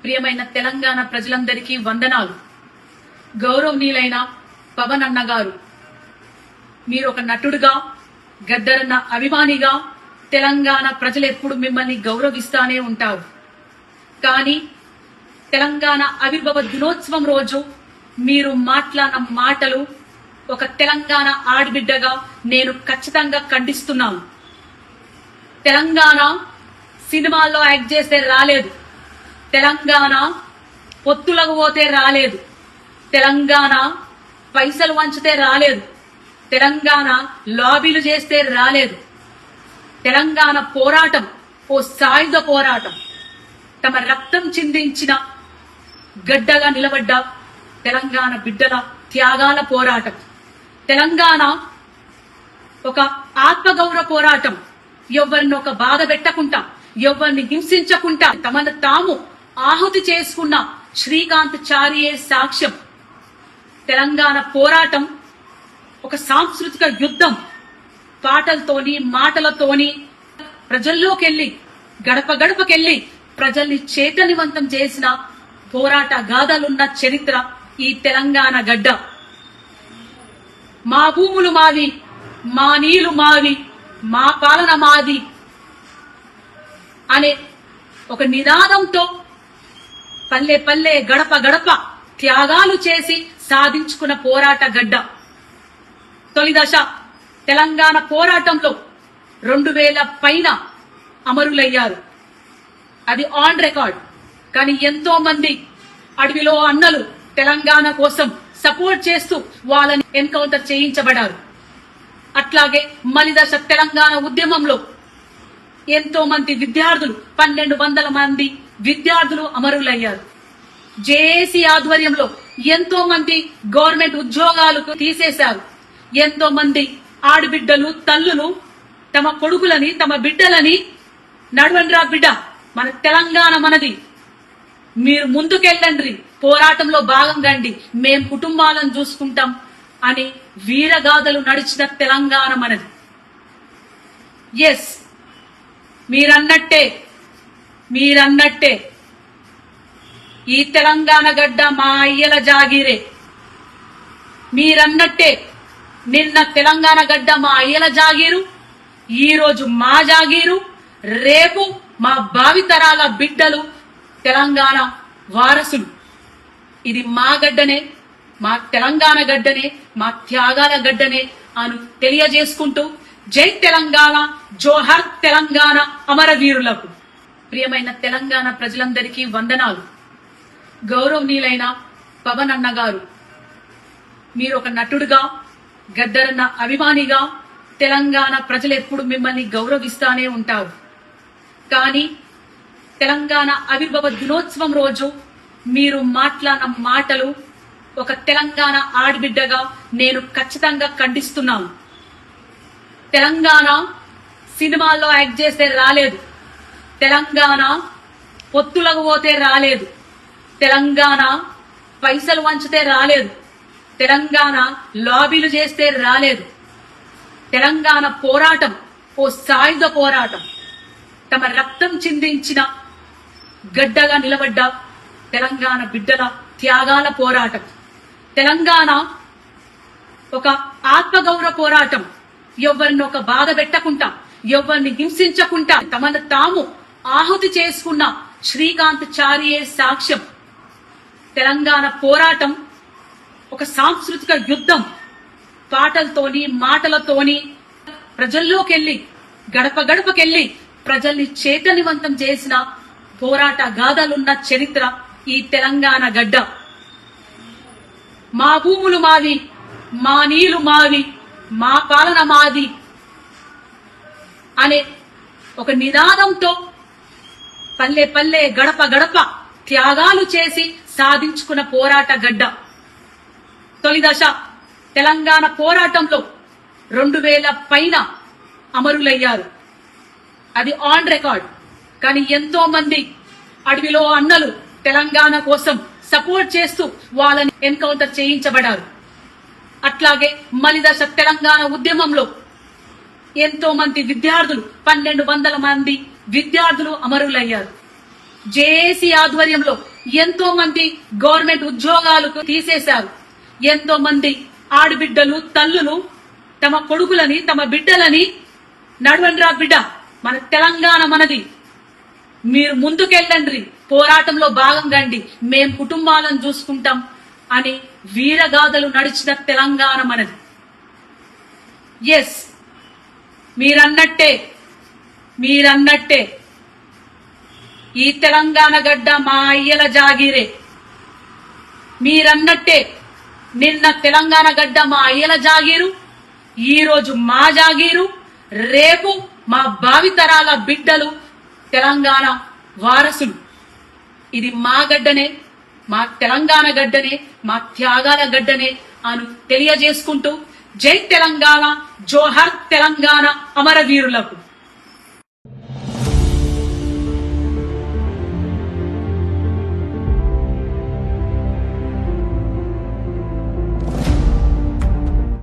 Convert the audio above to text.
ప్రియమైన తెలంగాణ ప్రజలందరికీ వందనాలు. గౌరవనీయులైన పవన్ అన్న గారు, మీరు ఒక నటుడుగా, గద్దరన్న అభిమానిగా తెలంగాణ ప్రజలు ఎప్పుడు మిమ్మల్ని గౌరవిస్తానే ఉంటారు. కానీ తెలంగాణ ఆవిర్భావ దినోత్సవం రోజు మీరు మాట్లాడిన మాటలు ఒక తెలంగాణ ఆడబిడ్డగా నేను ఖచ్చితంగా ఖండిస్తున్నాను. తెలంగాణ సినిమాల్లో యాక్ట్ చేస్తే రాలేదు, తెలంగాణ పొత్తులకు పోతే రాలేదు, తెలంగాణ పైసలు వంచితే రాలేదు, తెలంగాణ లాబీలు చేస్తే రాలేదు. తెలంగాణ పోరాటం ఓ సాయుధ పోరాటం. తమ రక్తం చిందించిన గడ్డగా నిలబడ్డ తెలంగాణ బిడ్డల త్యాగాల పోరాటం. తెలంగాణ ఒక ఆత్మగౌరవ పోరాటం. ఎవరిని ఒక బాధ పెట్టకుండా, ఎవరిని హింసించకుండా తమను తాము ఆహుతి చేసుకున్న శ్రీకాంత్ చారియే సాక్ష్యం. తెలంగాణ పోరాటం ఒక సాంస్కృతిక యుద్ధం. పాటలతోని, మాటలతోని ప్రజల్లోకెళ్లి, గడప గడపకెళ్లి ప్రజల్ని చైతన్యవంతం చేసిన పోరాట గాథలున్న చరిత్ర ఈ తెలంగాణ గడ్డ. మా భూములు మావి, మా నీళ్లు మావి, మా పాలన మాది అనే ఒక నినాదంతో పల్లె పల్లె, గడప గడప త్యాగాలు చేసి సాధించుకున్న పోరాట గడ్డ. తొలి దశ తెలంగాణ పోరాటంలో 2000 పైన అమరులయ్యారు. అది ఆన్ రికార్డ్. కానీ ఎంతో మంది అడవిలో అన్నలు తెలంగాణ కోసం సపోర్ట్ చేస్తూ వాళ్ళని ఎన్కౌంటర్ చేయించబడ్డారు. అట్లాగే మలిదశ తెలంగాణ ఉద్యమంలో ఎంతో మంది విద్యార్థులు, 1200 మంది విద్యార్థులు అమరులయ్యారు. జేఏసీ ఆధ్వర్యంలో ఎంతో మంది గవర్నమెంట్ ఉద్యోగాలు తీసేశారు. ఎంతో మంది ఆడబిడ్డలు, తల్లులు తమ కొడుకులని, తమ బిడ్డలని నడవండ్రా బిడ్డ, మన తెలంగాణ మనది, మీరు ముందుకెళ్ళండి, పోరాటంలో భాగం కండి, మేం కుటుంబాలను చూసుకుంటాం అని వీరగాథలు నడిచిన తెలంగాణ మనది. ఎస్, మీరన్నట్టే ఈ తెలంగాణ గడ్డ మా అయ్యల జాగీరే. మీరన్నట్టే నిన్న తెలంగాణ గడ్డ మా అయ్యల జాగీరు, ఈ రోజు మా జాగీరు, రేపు మా భావితరాల బిడ్డలు తెలంగాణ వారసులు. ఇది మా గడ్డనే, మా తెలంగాణ గడ్డనే, మా త్యాగాల గడ్డనే అని తెలియజేసుకుంటూ జై తెలంగాణ, జోహర్ తెలంగాణ అమరవీరులకు. ప్రియమైన తెలంగాణ ప్రజలందరికీ వందనాలు. గౌరవనీయులైన పవన్ అన్న గారు, మీరు ఒక నటుడుగా, గద్దరన్న అభిమానిగా తెలంగాణ ప్రజలు ఎప్పుడు మిమ్మల్ని గౌరవిస్తానే ఉంటారు. కానీ తెలంగాణ ఆవిర్భావ దినోత్సవం రోజు మీరు మాట్లాడిన మాటలు ఒక తెలంగాణ ఆడబిడ్డగా నేను ఖచ్చితంగా ఖండిస్తున్నాను. తెలంగాణ సినిమాల్లో యాక్ట్ చేస్తే రాలేదు, తెలంగాణ పొత్తులకు పోతే రాలేదు, తెలంగాణ పైసలు వంచితే రాలేదు, తెలంగాణ లాబీలు చేస్తే రాలేదు. తెలంగాణ పోరాటం ఓ సాయుధ పోరాటం. తమ రక్తం చిందించిన గడ్డగా నిలబడ్డ తెలంగాణ బిడ్డల త్యాగాల పోరాటం. తెలంగాణ ఒక ఆత్మగౌరవ పోరాటం. ఎవరిని ఒక బాధ పెట్టకుండా, ఎవరిని హింసించకుండా తమను తాము ఆహుతి చేసుకున్న శ్రీకాంత్ చారియే సాక్ష్యం. తెలంగాణ పోరాటం ఒక సాంస్కృతిక యుద్ధం. పాటలతోని, మాటలతోని ప్రజల్లోకెళ్లి, గడప గడపకెళ్లి ప్రజల్ని చైతన్యవంతం చేసిన పోరాట గాథలున్న చరిత్ర ఈ తెలంగాణ గడ్డ. మా భూములు మావి, మా నీళ్లు మావి, మా పాలన మాది అనే ఒక నినాదంతో పల్లె పల్లె, గడప గడప త్యాగాలు చేసి సాధించుకున్న పోరాట గడ్డ. తొలి దశ తెలంగాణ పోరాటంలో 2000 పైన అమరులయ్యారు. అది ఆన్ రికార్డ్. కానీ ఎంతో మంది అడవిలో అన్నలు తెలంగాణ కోసం సపోర్ట్ చేస్తూ వాళ్ళని ఎన్కౌంటర్ చేయించబడ్డారు. అట్లాగే మలిదశ తెలంగాణ ఉద్యమంలో ఎంతో మంది విద్యార్థులు, 1200 మంది విద్యార్థులు అమరులయ్యారు. జేఏసీ ఆధ్వర్యంలో ఎంతో మంది గవర్నమెంట్ ఉద్యోగాలకు తీసేశారు. ఎంతో మంది ఆడబిడ్డలు తల్లులు తమ కొడుకులని తమ బిడ్డలని నడవండ్రా బిడ్డ, మన తెలంగాణ మనది, మీరు ముందుకెళ్ళండి, పోరాటంలో భాగం రండి, మేం కుటుంబాలను చూసుకుంటాం అని వీరగాథలు నడిచిన తెలంగాణ మనది. ఎస్, మీరన్నట్టే ఈ తెలంగాణ గడ్డ మా అయ్యల జాగీరే. మీరన్నట్టే నిన్న తెలంగాణ గడ్డ మా అయ్యల జాగీరు, ఈ రోజు మా జాగీరు, రేపు మా భావితరాల బిడ్డలు తెలంగాణ వారసులు. ఇది మా గడ్డనే, మా తెలంగాణ గడ్డనే, మా త్యాగాల గడ్డనే అని తెలియజేసుకుంటూ జై తెలంగాణ, జోహర్ తెలంగాణ అమరవీరులకు.